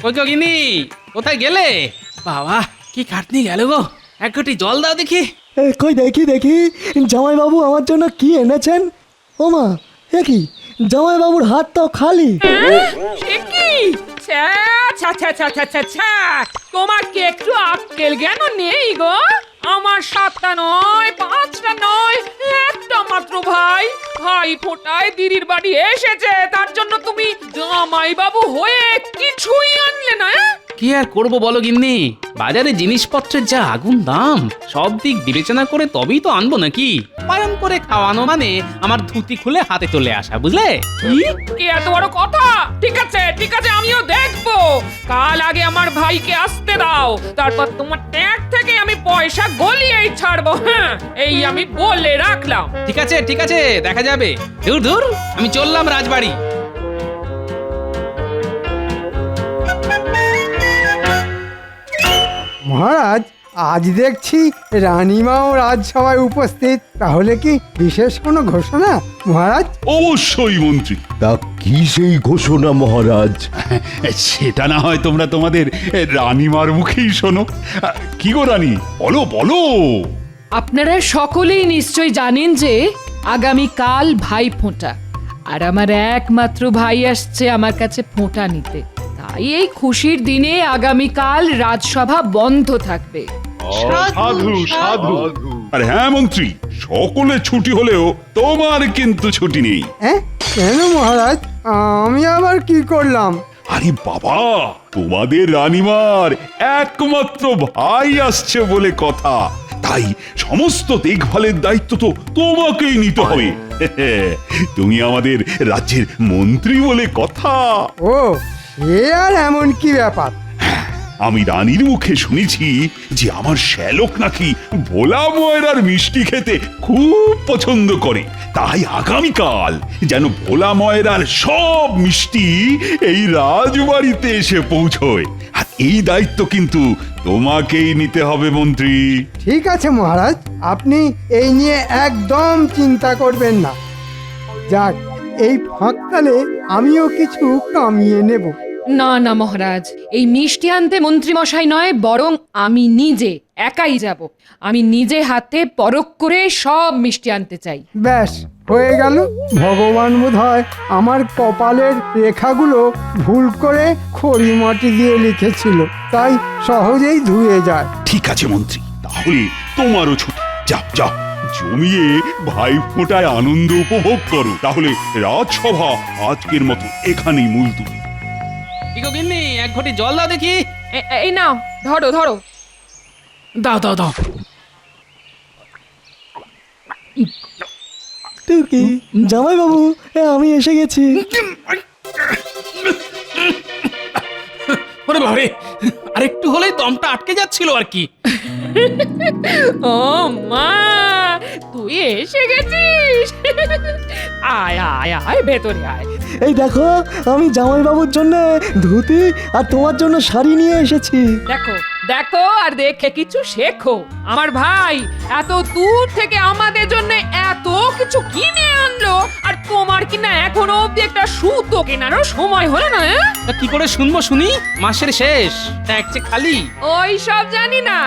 কই গো গিন্নি, কোথায় গেলে? বাবা কি খাটনি গেল গো, এক ঘটি জল দাও দেখি। কই দেখি দেখি জামাইবাবু আমার জন্য কি এনেছেন। ওমা, এ কি, জামাইবাবুর হাত তো খালি। সে কি? ছ্যা, ছ্যা, ছ্যা, ছ্যা, ছ্যা, ছ্যা, ছ্যা। তোমার কি একটু আক্কেল জ্ঞান নেই গো? আমার 7টা নয়, 5টা নয়, একটা মাত্র ভাই। ভাই ফোটায় দিদির বাড়ি এসেছে, তার জন্য তুমি জামাই বাবু হয়ে কিছুই আনলে না? কি আর করবো বলো গিন্নি, বাজারে জিনিসপত্রের যা আগুন দাম, সব দিক বিবেচনা করে তবেই তো আনবো নাকি। পালন করে খাওয়ানো মানে আমার ধুতি খুলে হাতে চলে আসা, বুঝলে? কি এত বড় কথা? ঠিক আছে ঠিক আছে, আমিও দেখবো। কাল আগে আমার ভাইকে আসতে দাও, তারপর তোমার ট্যাগ থেকে আমি পয়সা গলিয়েই ছাড়বো। হ্যাঁ, এই আমি বলে রাখলাম। ঠিক আছে দেখা যাবে। দূর দূর, আমি চললাম রাজবাড়ি। মহারাজ, আজ দেখছি রানীমাও রাজসভায় উপস্থিত, তাহলে কি বিশেষ কোনো ঘোষণা মহারাজ? অবশ্যই মন্ত্রী। তা কি সেই ঘোষণা মহারাজ? সেটা না হয় তোমরা তোমাদের রানীমার মুখেই শোনো। কি গো রানী, বলো বলো। আপনারা সকলেই নিশ্চয় জানেন যে আগামী কাল ভাই ফোঁটা, আর আমার একমাত্র ভাই আসছে আমার কাছে ফোঁটা নিতে। তাই এই খুশির দিনে আগামীকাল রাজসভা বন্ধ থাকবে। সাধু সাধু। আর হ্যাঁ মন্ত্রী, সকলে ছুটি হলেও তোমার কিন্তু ছুটি নেই। হ্যাঁ, কেন মহারাজ? আমি আবার কি করলাম? আরে বাবা, তোমাদের রানীমার একমাত্র ভাই আসছে বলে কথা, তাই সমস্ত দেখভালের দায়িত্ব তো তোমাকেই নিতে হবে। তুমি আমাদের রাজ্যের মন্ত্রী বলে কথা। ও, সে আর এমন কি ব্যাপার? আমি রানীর মুখে শুনেছি যে আমার শ্যালক নাকি ভোলা ময়রার মিষ্টি খেতে খুব পছন্দ করে, তাই আগামীকাল যেন ভোলা ময়রার সব মিষ্টি এই রাজবাড়িতে এসে পৌঁছয়। আর এই দায়িত্ব কিন্তু তোমাকেই নিতে হবে মন্ত্রী। ঠিক আছে মহারাজ, আপনি এই নিয়ে একদম চিন্তা করবেন না। যাক, এই ফাঁককালে আমিও কিছু কামিয়ে নেব। না না মহারাজ, এই মিষ্টি আনতে মন্ত্রী মশাই নয়, বরং আমি নিজে একাই যাব। আমি নিজে হাতে পরখ করে সব মিষ্টি আনতে চাই। ব্যাস হয়ে গেল। ভগবান বোধহয় আমার কপালের রেখাগুলো ভুল করে খড়ি মাটি দিয়ে লিখেছিল, তাই সহজেই ধুয়ে যায়। ঠিক আছে মন্ত্রী, তাহলে তোমারও ছুটি। যাও যাও, জমিয়ে ভাই ফোঁটায় আনন্দ উপভোগ করো। তাহলে রাজসভা আজকের মতো এখানেই মুলতুবি। কি গো গিন্নি, এক ঘটি জল দাও দেখি। এই নাও, ধরো ধরো। দাও। টুকি, জামাইবাবু, আমি এসে গেছি। ওরে বাবারে, আরেকটু হলেই দমটা আটকে যাচ্ছিল আর কি। ও মা, তুই এসে গেছিস? আয় আয় আয়, ভেতরে আয়। এই দেখো, আমি জামাইবাবুর জন্য ধুতি আর তোমার জন্য শাড়ি নিয়ে এসেছি। দেখো দেখো আর দেখে কিছু শেখো। আমার ভাই এত দূর থেকে আমাদের জন্য এত কিছু কিনে আনলো, আর তোমার কিনা এখনো অব্দি একটা সুতো কেনারও সময় হলো না। তা কি করে শুনবো শুনি? মাসের শেষ, ট্যাক্সে খালি। ওই সব জানি না,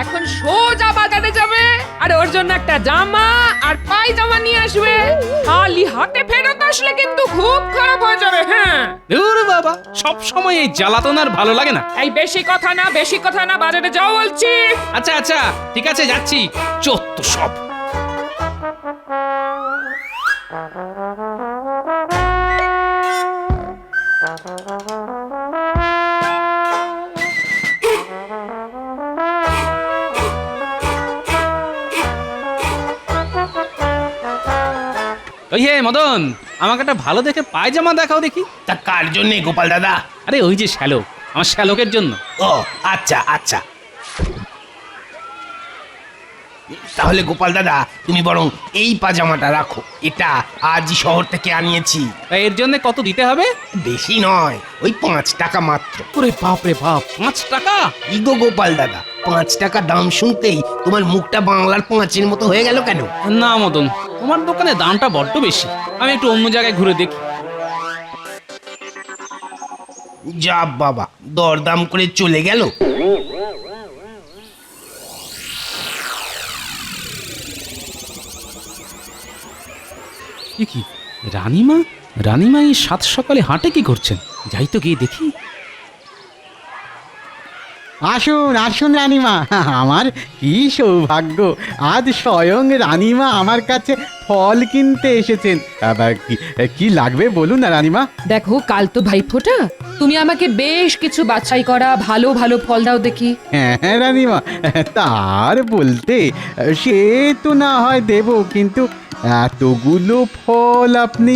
এখন সোজা বাজারে যাবে আর ওর জন্য একটা জামা আর পায়জামা নিয়ে আসবে। খালি হাতে ফেরত আসলে কিন্তু খুব খারাপ হয়ে যাবে। হ্যাঁ, দূর বাবা, সব সময় এই জ্বালাতন আর ভালো লাগে না। এই বেশি কথা না, বাজারে যাও বলছি। আচ্ছা ঠিক আছে, যাচ্ছি। চত্ব সব। ওই হে মদন, আমাকে একটা ভালো দেখে পায়জামা দেখাও দেখি। তা কার জন্য গোপাল দাদা? আরে ওই যে শ্যালক, আমার শ্যালকের জন্য। ও আচ্ছা আচ্ছা, তাহলে গোপাল দাদা তুমি বরং এই পাজামাটা রাখো, এটা আজ শহর থেকে আনিয়েছি। তা এর জন্য কত দিতে হবে? বেশি নয়, ওই 5 টাকা মাত্র। ওরে বাপ রে বাপ, 5 টাকা? ইগো গোপাল দাদা, 5 টাকা দাম শুনতেই তোমার মুখটা বাংলার 5-এর মতো হয়ে গেল কেন? না মদন, তোমার দোকানে দামটা বড্ড বেশি, আমি একটু অন্য জায়গায় ঘুরে দেখি। যা বাবা, দরদাম করে চলে গেল। এ কি রানীমা? রানীমা এই সাত সকালে হাঁটে কি করছেন? যাই তো গিয়ে দেখি। আসুন আসুন রানীমা, আমার কি সৌভাগ্য, আজ স্বয়ং রানীমা আমার কাছে ফল কিনতে এসেছেন। আবার কি লাগবে বলুন না রানীমা। দেখো, কাল তো ভাইফোঁটা, তুমি আমাকে বেশ কিছু বাছাই করা ভালো ভালো ফল দাও দেখি। হ্যাঁ হ্যাঁ রানীমা, তার বলতে সে তো না হয় দেব, কিন্তু এতগুলো ফল আপনি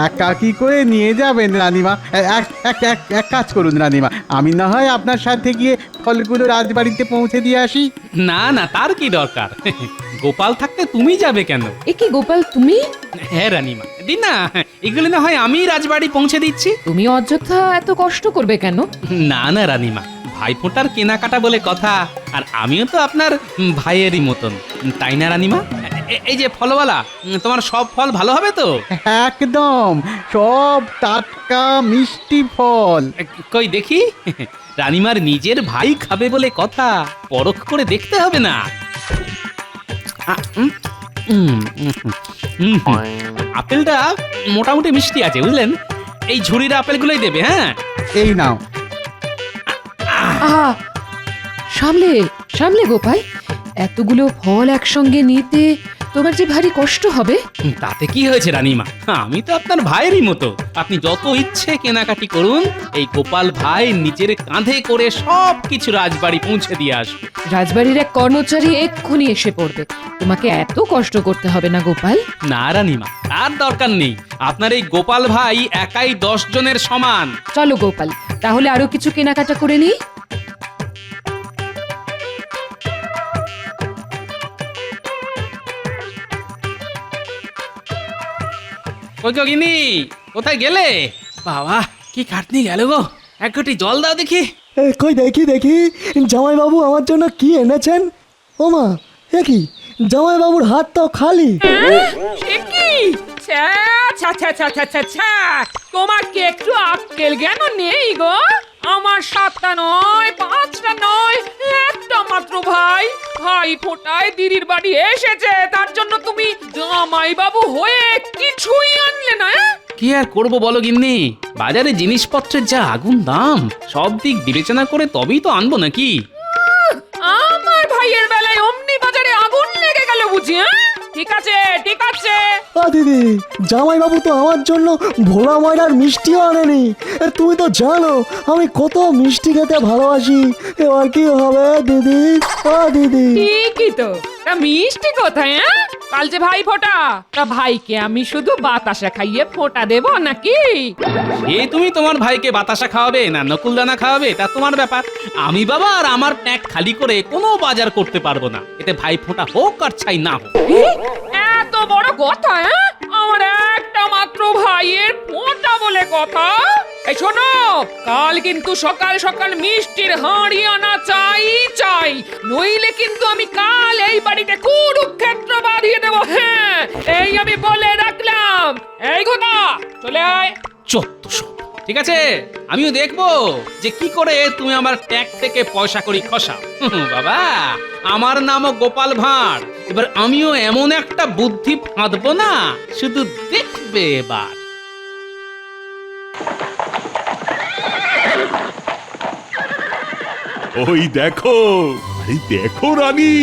একা কি করে নিয়ে যাবেন রানীমা? এক কাজ করুন রানীমা, আমি না হয় আপনার সাথে গিয়ে ফলগুলো রাজবাড়িতে পৌঁছে দিয়ে আসি। না না, তার কি দরকার? গোপাল থাকতে তুমি যাবে কেন? এ কি গোপাল, তুমি? হ্যাঁ রানীমা, দিন না, এগুলো না হয় আমি রাজবাড়ি পৌঁছে দিচ্ছি। তুমি অযথা এত কষ্ট করবে কেন? না না রানীমা, ভাইফোঁটার কেনাকাটা বলে কথা, আর আমিও তো আপনার ভাইয়েরই মতন, তাই না রানীমা? এই যে ফলওয়ালা, তোমার সব ফল ভালো হবে তো? একদম সব টাটকা মিষ্টি ফল। কই দেখি, রানীমার নিজের ভাই খাবে বলে কথা, পরখ করে দেখতে হবে না? আপেলটা মোটামুটি মিষ্টি আছে বুঝলেন। এই ঝুড়ির আপেলগুলোই দেবে। হ্যাঁ, এই নাও। আহা, সামলে সামলে গোপাল, এতগুলো ফল একসঙ্গে নিতে তোমার যে ভারী কষ্ট হবে। তাতে কি হয়েছে রানীমা, আমি তো আপনার ভাইয়েরই মতো, আপনি যত ইচ্ছে কেনাকাটি করুন, এই গোপাল ভাই নিজের কাঁধে করে সব কিছু রাজবাড়ি পৌঁছে দিয়ে আসবে। রাজবাড়ির এক কর্মচারী এক্ষুনি এসে পড়বে, তোমাকে এত কষ্ট করতে হবে না গোপাল। না রানীমা, তার দরকার নেই, আপনার এই গোপাল ভাই একাই 10 জনের সমান। চলো গোপাল, তাহলে আরো কিছু কেনাকাটা করে নিই। কই গো গিন্নি, কোথায় গেলে? বাবা, কি খাটনি গেল গো, এক ঘটি জল দাও দেখি। কই দেখি দেখি জামাইবাবু আমার জন্য কি এনেছেন। ও মা, এ কি জামাইবাবুর হাত তো খালি। সে কি? ছ্যা, ছ্যা, ছ্যা, ছ্যা, ছ্যা, ছ্যা, ছ্যা। তোমার কি একটু আক্কেল জ্ঞান নেই গো? আমার 7টা নয়, 5টা নয়, একটা মাত্র ভাই, ভাই ফোটায় দিদির বাড়ি এসেছে, তার জন্য তুমি জামাই বাবু হয়ে কিছুই আনলে না? কি আর করবো বলো গিন্নি, বাজারে জিনিসপত্রের যা আগুন দাম, সব দিক বিবেচনা করে তবেই তো আনবো নাকি। আমার ভাইয়ের বেলায় অমনি বাজারে আগুন লেগে গেল বুঝি? ঠিক আছে ঠিক আছে। দিদি, জামাইবাবু তো আমার জন্য ভোলা ময়দার মিষ্টিও আনেনি। তুমি তো জানো আমি কত মিষ্টি খেতে ভালোবাসি। এবার কি হবে দিদি? দিদি, ঠিকই তো, তা মিষ্টি কোথায়? কাল যে ভাই ফোঁটা, তা ভাইকে আমি শুধু বাতাসা খাইয়ে ফোঁটা দেব নাকি? এ তুমি তোমার ভাইকে বাতাসা খাওয়াবে না নকুলদানা খাওয়াবে, তা তোমার ব্যাপার। আমি বাবা আর আমার প্যাক খালি করে কোনো বাজার করতে পারবো না, এতে ভাই ফোঁটা হোক আর ছাই না হোক। এত বড় কথা? আমার একটা মাত্র ভাইয়ের ফোঁটা বলে কথা। এই শোনো, কাল কিন্তু সকাল সকাল মিষ্টির হাঁড়ি আনা চাই চাই, নইলে কিন্তু আমি কাল এই বাড়িতে কুরুক্ষেত্র বাঁধিয়ে দেবো। হ্যাঁ, এই আমি বলে রাখলাম। এই কথা চলে আয়। চত্ব সব ঠিক আছে, আমিও দেখবো যে কি করে তুমি আমার ট্যাগ থেকে পয়সা করি খসা। বাবা, আমার নামও গোপাল ভাঁড়, এবার আমিও এমন একটা বুদ্ধি ফাঁদবো না, শুধু দেখবে এবার। ওই দেখো, আরে দেখো রানী,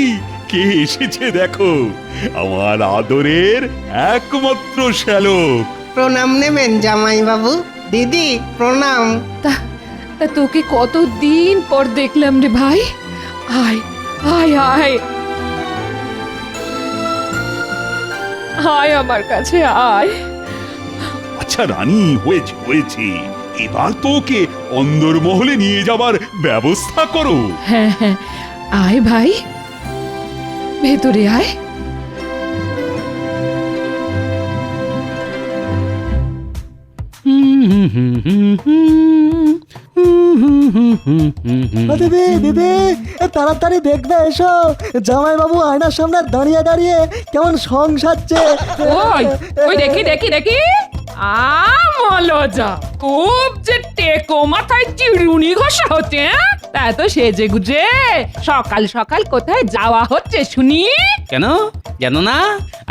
কে এসেছে দেখো, আমার আদরের একমাত্র শ্যালক। প্রণাম নেবেন জামাই বাবু। দিদি প্রণাম। তা তা তোকে কতদিন পর দেখলাম রে ভাই। আয় আয় আয় আয় আমার কাছে আয়। আচ্ছা রানী, হয়েছে হয়েছে, এবার তো ওকে অন্দরমহলে নিয়ে যাবার ব্যবস্থা করো। হ্যাঁ হ্যাঁ, আয় ভাই, ভেতরে আয়। দিদি দিদি, তাড়াতাড়ি দেখবে এসো, জামাইবাবু আয়নার সামনে দাঁড়িয়ে দাঁড়িয়ে কেমন সং সাজছে। ওই ওই দেখি দেখি দেখি, মলজা খুব যে টেকো মাথায় চিরুনি ঘষা হচ্ছে, হ্যাঁ? তা তো সেজে গুজে সকাল সকাল কোথায় যাওয়া হচ্ছে শুনি? কেন জানো না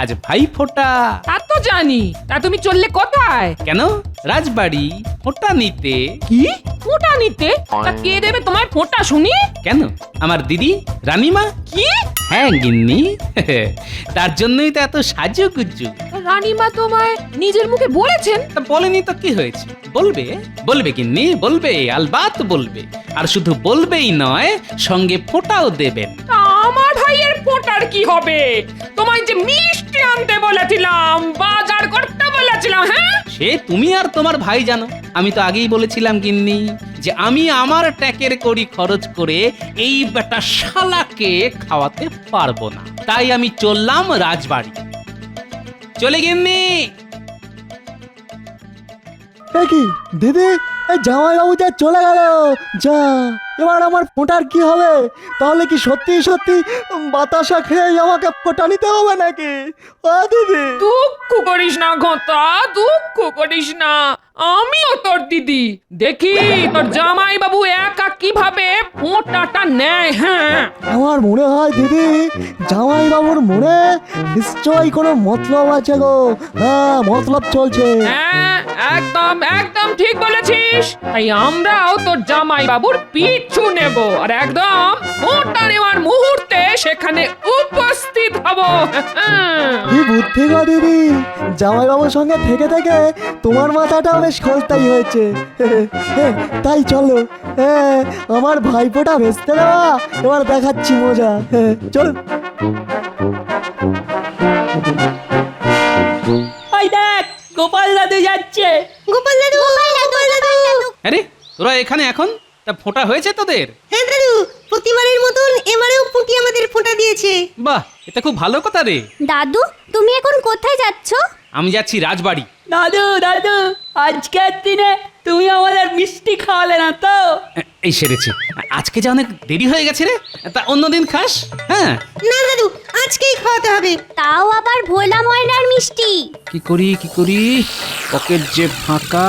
আজ ভাই ফোঁটা। তা তো জানি, তা তুমি চললে কোথায়? কেন রাজবাড়ি ফোঁটা নিতে। কি ফোঁটা নিতে? তা কে দেবে তোমার ফোঁটা শুনি? কেন আমার দিদি রানীমা। কি হ্যাঁ গিন্নি, তার জন্যই তো এত সাজুগুজু। রানীমা তোমায় নিজের মুখে বলেছেন? তা বলেনি তো কি হয়েছে, বলবে বলবে গিন্নি, বলবে আলবাত বলবে। আর শুধু বলবেই নয়, সঙ্গে ফোঁটাও দেবেন। তা আমার ভাইয়ের ফোঁটার কি হবে? তোমায় যে মিষ্টি আনতে বলেছিলাম, বাজার করতে বলেছিলাম, হ্যাঁ? সে তুমি আর তোমার ভাই জানো। আমি তো আগেই বলেছিলাম গিন্নি যে আমি আমার ট্যাকের কড়ি খরচ করে এই বেটা শালাকে খাওয়াতে পারবো না, তাই আমি চললাম রাজবাড়ি। চলে গিন্নি। এ কি দিদি, এই জামাইবাবু যা চলে গেল, যা এবার আমার ফোঁটার কি হবে? তাহলে কি সত্যি সত্যি বাতাসা খেয়ে আমাকে ফোঁটা নিতে হবে নাকি? ও দিদি, দুঃখ করিস না ঘটা, দুঃখ করিস না, আমিও তোর দিদি। দেখি তোর জামাই বাবু একা কিভাবে ফোঁটাটা নেয়। হ্যাঁ, আমার মনে হয় দিদি জামাইবাবুর মনে নিশ্চয়ই কোনো মতলব আছে গো। হ্যাঁ, মতলব চলছে। হ্যাঁ, একদম একদম ঠিক বলেছিস। তাই আমরাও তোর জামাই বাবুর পিছু নেব আর একদম ফোঁটা নেওয়ার মুহূর্তে সেখানে উপস্থিত হব। কি বুদ্ধি গো দিদি, জামাইবাবুর সঙ্গে থেকে থেকে তোমার মাথাটা বেশ খোলতাই হয়েছে। তাই চলো, আমার ভাইপোটা ভেস্তে দেওয়া এবার দেখাচ্ছি মজা। চল। ওই দেখ গোপাল দাদু যাচ্ছে। গোপাল দাদু, গোপাল দাদু। আরে তোরা এখানে এখন? তা ফোঁটা হয়েছে তোদের? হ্যাঁ দাদু, প্রতিবারের মতন এবারেও পুঁটি আমাদের ফোঁটা দিয়েছে। বাহ, এটা খুব ভালো কথা রে। দাদু, তুমি এখন কোথায় যাচ্ছ? আমি যাচ্ছি রাজবাড়ি। দাদু দাদু, আজকের দিনে তুমি আমাদের মিষ্টি খাওয়ালে না তো? এই সেরেছে, আজকে যা অনেক দেরি হয়ে গেছে রে। তা অন্যদিন খাস। হ্যাঁ, না দাদু, আজকেই খাওয়াতে হবে। তাও আবার ভোলা ময়নার মিষ্টি। কি করি পকেট যে ফাঁকা।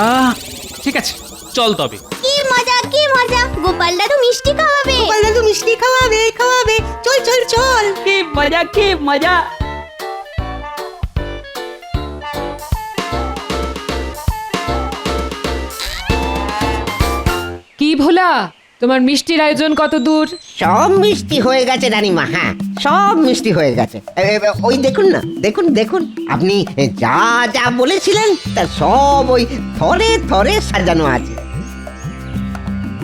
ঠিক আছে, চল তবে। কি মজা, কি মজা, গোপাল দাদু মিষ্টি খাওয়াবে। গোপাল দাদু মিষ্টি খাওয়াবে, খাওয়াবে। চল চল চল। কি মজা, কি মজা। কি ভোলা, তোমার মিষ্টির আয়োজন কত দূর? সব মিষ্টি হয়ে গেছে রানীমা। হ্যাঁ, সব মিষ্টি হয়ে গেছে। ওই দেখুন না, দেখুন দেখুন, আপনি যা যা বলেছিলেন তা সব ওই থরে থরে সাজানো আছে।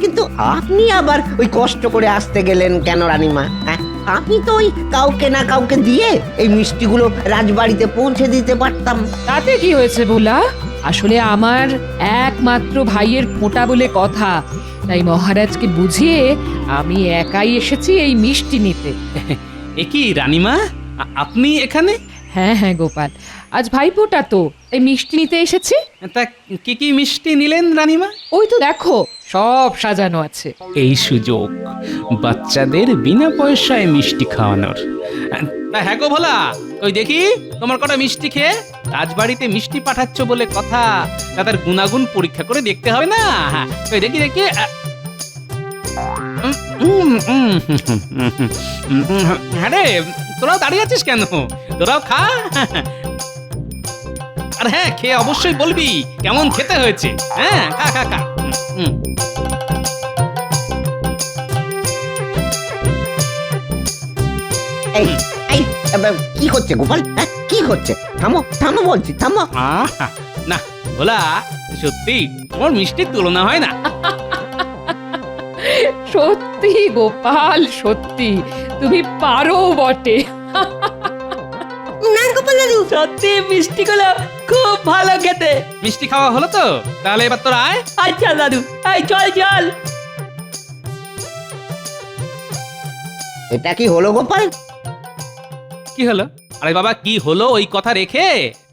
কিন্তু আপনি আবার ওই কষ্ট করে আসতে গেলেন কেন রানীমা? হ্যাঁ, আপনি তো ওই কাউকে না কাউকে দিয়ে এই মিষ্টিগুলো রাজবাড়িতে পৌঁছে দিতে পারতাম। তাতে কি হয়েছে ভোলা? আসলে আমার একমাত্র ভাইয়ের ফোঁটা বলে কথা, তাই মহারাজকে বুঝিয়ে আমি একাই এসেছি এই মিষ্টি নিতে। এ কি রানীমা, আপনি এখানে? হ্যাঁ হ্যাঁ গোপাল, আজ ভাইফোঁটা তো, এই মিষ্টি নিতে এসেছি। তা কি কি মিষ্টি নিলেন রানীমা? ওই তো দেখো, সব সাজানো আছে। এই সুযোগ বাচ্চাদের বিনা পয়সায় মিষ্টি খাওয়ানোর। তা হ্যাঁ গো ভোলা, ওই দেখি তোমার কটা মিষ্টি খেয়ে রাজবাড়িতে মিষ্টি পাঠাচ্ছ বলে কথা, তাদের গুণাগুণ পরীক্ষা করে দেখতে হবে না? ওই দেখি দেখি। হ্যাঁ রে, তোরাও দাঁড়িয়ে আছিস কেন? তোরাও খা। আর হ্যাঁ, খেয়ে অবশ্যই বলবি কেমন খেতে হয়েছে। হ্যাঁ, খা খা খা। এই এই কি হচ্ছে গোপাল? হ্যাঁ, কি হচ্ছে? থামো থামো বলছি, থামো। আহা, না ভোলা, সত্যি তোমার মিষ্টির তুলনা হয় না। সত্যি গোপাল, সত্যি তুমি পারো বটে। না গোপাল দাদু, সত্যি মিষ্টিগুলো খুব ভালো খেতে। মিষ্টি খাওয়া হলো তো? তাহলে এবার তোরা আয়। আচ্ছা দাদু, এই চল চল। এটা কি হলো গোপাল? কি হলো? আরে বাবা, কি হলো ওই কথা রেখে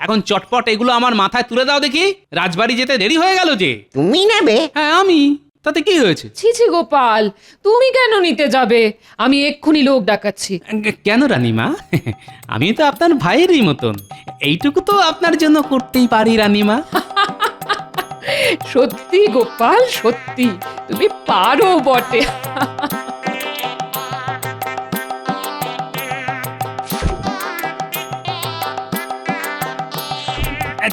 এখন চটপট এগুলো আমার মাথায় তুলে দাও দেখি। রাজবাড়ি যেতে দেরি হয়ে গেল যে। তুমি নেবে? হ্যাঁ আমি, তাতে কি হয়েছে? ছি ছি গোপাল, তুমি কেন নিতে যাবে? আমি এক্ষুনি লোক ডাকাচ্ছি। কেন রানীমা? আমি তো আপনার ভাইয়েরই মতন, এইটুকু তো আপনার জন্য করতেই পারি রানীমা। সত্যি গোপাল, সত্যি তুমি পারো বটে।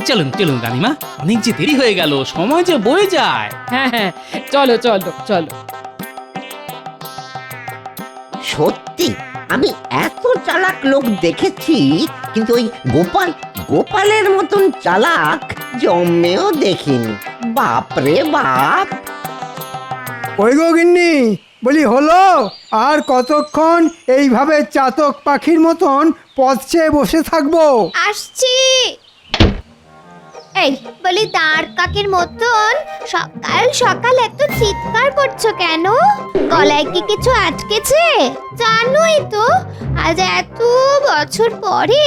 চলুন চলুন রানীমা, অনেক যে দেরি হয়ে গেল, সময় যে বয়ে যায়। হ্যাঁ হ্যাঁ, চলো চলো চলো। সত্যি আমি এত চালাক লোক দেখেছি, কিন্তু ওই গোপালের মতন চালাক জন্মেও দেখিনি। বাপরে বাপ। ওই গো গিন্নি, বলি হলো? আর কতক্ষণ এইভাবে চাতক পাখির মতন পথ চেয়ে বসে থাকবো? আসছি। এই বলি, দাঁড় কাকের মতন সকাল সকাল এত চিৎকার করছো কেন? গলায় কি কিছু আটকেছে? জানোই তো আজ এত বছর পরে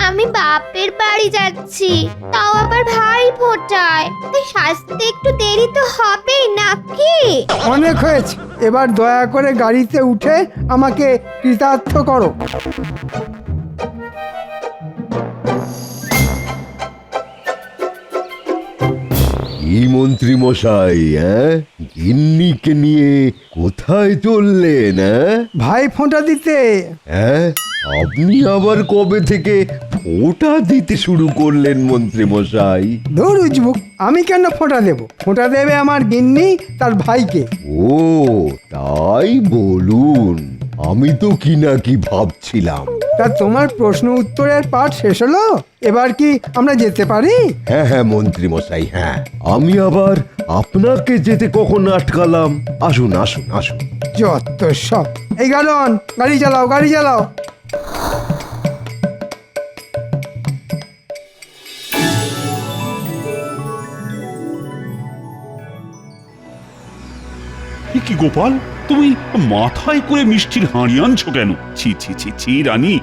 আমি বাপের বাড়ি যাচ্ছি, তাও আবার ভাই ফোটায়। তাই সাজতে একটু দেরি তো হবেই নাকি? অনেক হয়েছে, এবার দয়া করে গাড়িতে উঠে আমাকে কৃতার্থ করো। কি মন্ত্রী মশাই, গিন্নিকে নিয়ে কোথায় চললেন? ভাই ফোঁটা দিতে। আপনি আবার কবে থেকে ফোঁটা দিতে শুরু করলেন মন্ত্রী মশাই? ধুর উজবুক, আমি কেন ফোঁটা দেব? ফোঁটা দেবে আমার গিন্নি তার ভাইকে। ও তাই বলুন, আমি তো কি না কি ভাবছিলাম। তা তোমার প্রশ্ন উত্তরের পাঠ শেষ হলো? এবার কি আমরা যেতে পারি? হ্যাঁ হ্যাঁ মন্ত্রী মশাই, হ্যাঁ। আমি আবার আপনাকে যেতে কখন আটকালাম? আসুন আসুন আসুন। যত সব। এই গাড়ন, গাড়ি চালাও, গাড়ি চালাও। কি গোপাল, তুমি মাথায় করে মিষ্টির হাঁড়ি আনছো কেন? ছি ছি ছি ছি রানী,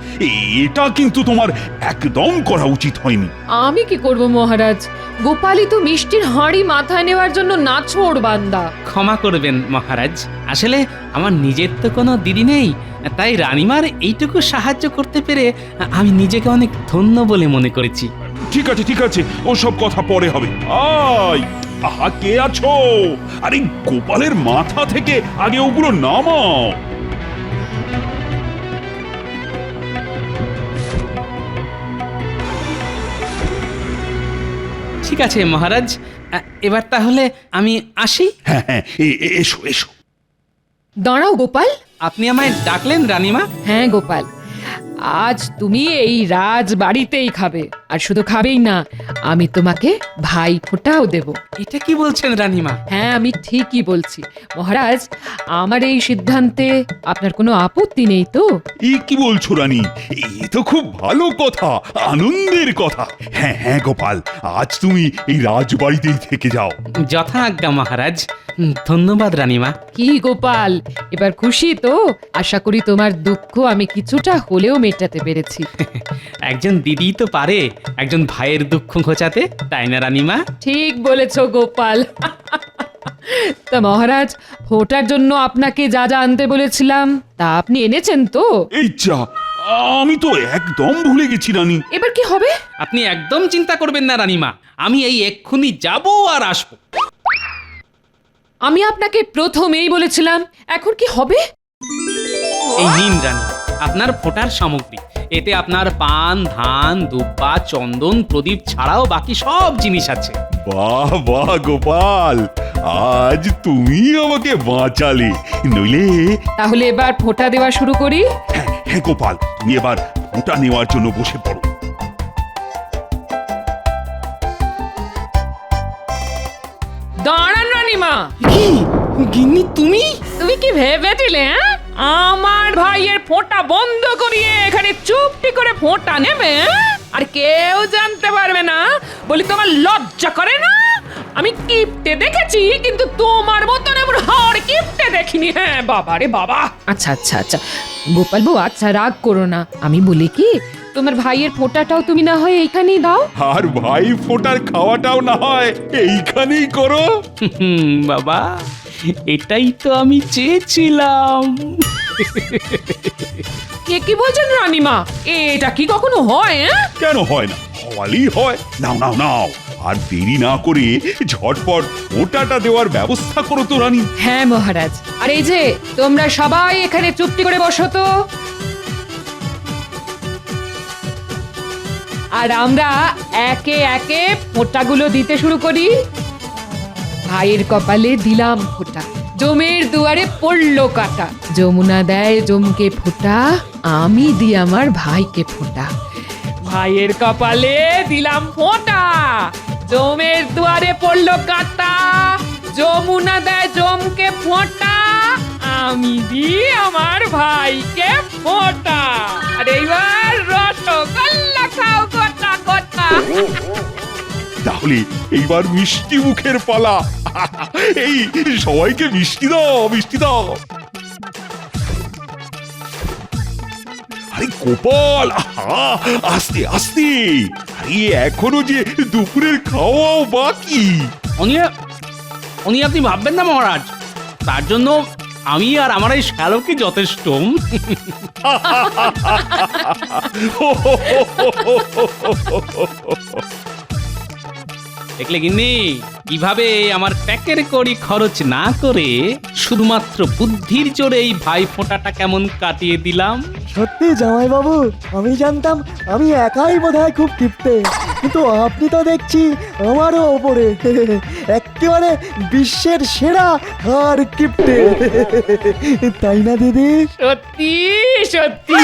এটা কিন্তু তোমার একদম করা উচিত হয়নি। আমি কি করব মহারাজ? গোপালই তো মিষ্টির হাঁড়ি মাথায় নেওয়ার জন্য নাছোড় বান্দা। ক্ষমা করবেন মহারাজ, আসলে আমার নিজের তো কোনো দিদি নেই, তাই রানীমার এইটুকু সাহায্য করতে পেরে আমি নিজেকে অনেক ধন্য বলে মনে করেছি। ঠিক আছে ঠিক আছে, ওসব কথা পরে হবে। আহা, কে আছো? আরে গোপালের মাথা থেকে আগে ওগুলো নামাও। ঠিক আছে মহারাজ, এবার তাহলে আমি আসি। হ্যাঁ হ্যাঁ, এসো এসো। দাঁড়াও গোপাল। আপনি আমায় ডাকলেন রানীমা? হ্যাঁ গোপাল, আজ তুমি এই রাজ বাড়িতেই খাবে, আর শুধু খাবেই না, আমি তোমাকে ভাই ফোঁটাও দেব। এটা কি বলছেন রানীমা? হ্যাঁ আমি ঠিকই বলছি মহারাজ, আমার এই সিদ্ধান্তে আপনার কোনো আপত্তি নেই তো? কি বলছো রানী? এ তো খুব ভালো কথা, আনন্দের কথা। হ্যাঁ হ্যাঁ গোপাল, আজ তুমি এই রাজবাড়িতেই থেকে যাও। যথা আজ্ঞা মহারাজ। ধন্যবাদ রানীমা। কি গোপাল, এবার খুশি তো? আশা করি তোমার দুঃখ আমি কিছুটা হলেও মেটাতে পেরেছি। একজন দিদি তো পারে একজন ভাইয়ের দুঃখ ঘোচাতে, তাই না রানীমা? ঠিক বলেছ গোপাল। তা মহারাজ, ফোঁটার জন্য আপনাকে যা যা আনতে বলেছিলাম তা আপনি এনেছেন তো? এই যা, আমি তো একদম ভুলে গেছি রানী। এবার কি হবে? আপনি একদম চিন্তা করবেন না রানীমা, আমি এই এক্ষুনি যাব আর আসবো। আমি আপনাকে প্রথমেই বলেছিলাম, এখন কি হবে? এই নিন রানী, আপনার ফোঁটার সামগ্রী। এতে আপনার পান, ধান, দুব্বা, চন্দন, প্রদীপ ছাড়াও বাকি সব জিনিস আছে। বাহ বাহ গোপাল, আজ তুমি আমাকে বাঁচালে, নইলে। তাহলে এবার ফোঁটা দেওয়া শুরু করি। হ্যাঁ গোপাল, তুমি এবার ফোঁটা নেওয়ার জন্য বসে পড়ো। দাঁড়ান রানীমা। গিন্নি তুমি? তুমি কি ভেবেছিলে আমার ভাইয়ের ফোঁটা বন্ধ করিয়ে এখানে চুপটি করে ফোঁটা নেবে? আর কেউ জানতে পারবে না বলি তোমার লজ্জা করে না? আমি কিপটে দেখেছি, কিন্তু তোমার মতন এমন হাড় কিপটে দেখিনি। হ্যাঁ বাবা রে বাবা। আচ্ছা আচ্ছা আচ্ছা গোপাল বউ, আচ্ছা রাগ করো না। আমি বলি কি, তোমার ভাইয়ের ফোঁটাটাও তুমি না হয় এইখানেই দাও। আর ভাই ফোঁটার খাওয়াটাও না হয় এইখানেই করো। বাবা, এটাই তো আমি চেয়েছিলাম। কে কি বলছেন রানীমা? এটা কি কখনো হয়? কেন হয় না? হওয়ালেই হয়। নাও নাও নাও, আর দেরি না করে ঝটপট ওটাটা দেওয়ার ব্যবস্থা করো তো রানী। হ্যাঁ মহারাজ। আর এই যে তোমরা সবাই এখানে চুপটি করে বসো তো। আর আমরা একে একে ফোঁটাগুলো দিতে শুরু করি। ভাইয়ের কপালে দিলাম ফোঁটা, জমের দুয়ারে পড়লো কাটা। যমুনা দেয় জমকে ফোঁটা, আমি দিই আমার ভাইকে ফোঁটা। ভাইয়ের কপালে দিলাম ফোঁটা, জমের দুয়ারে পড়লো কাটা। যমুনা দেয় জমকে ফোঁটা, আমি দিই আমার ভাইকে ফোঁটা। আর এইবার রসগোল্লা খাও গোটা গোটা। তাহলে এইবার মিষ্টি মুখের পালা। এই সবাইকে মিষ্টি দাও, মিষ্টি দাও। আরে গোপাল, আহা, আস্তে আস্তে। আরে এখনো যে দুপুরের খাওয়াও বাকি। উনি আপনি ভাববেন না মহারাজ, তার জন্য আমি আর আমার এই শ্যালকই যথেষ্ট। দেখলে গিন্নি, কিভাবে আমার প্যাকের কড়ি খরচ না করে শুধুমাত্র বুদ্ধির জোরে এই ভাই ফোঁটাটা কেমন কাটিয়ে দিলাম। সত্যি জামাইবাবু, আমি জানতাম আমি একাই বোধহয় খুব টিপতে, কিন্তু আপনি তো দেখছি আমারও ওপরে। একেবারে বিশ্বের সেরা হার কিপটে, তাই না দিদি? সত্যি সত্যি।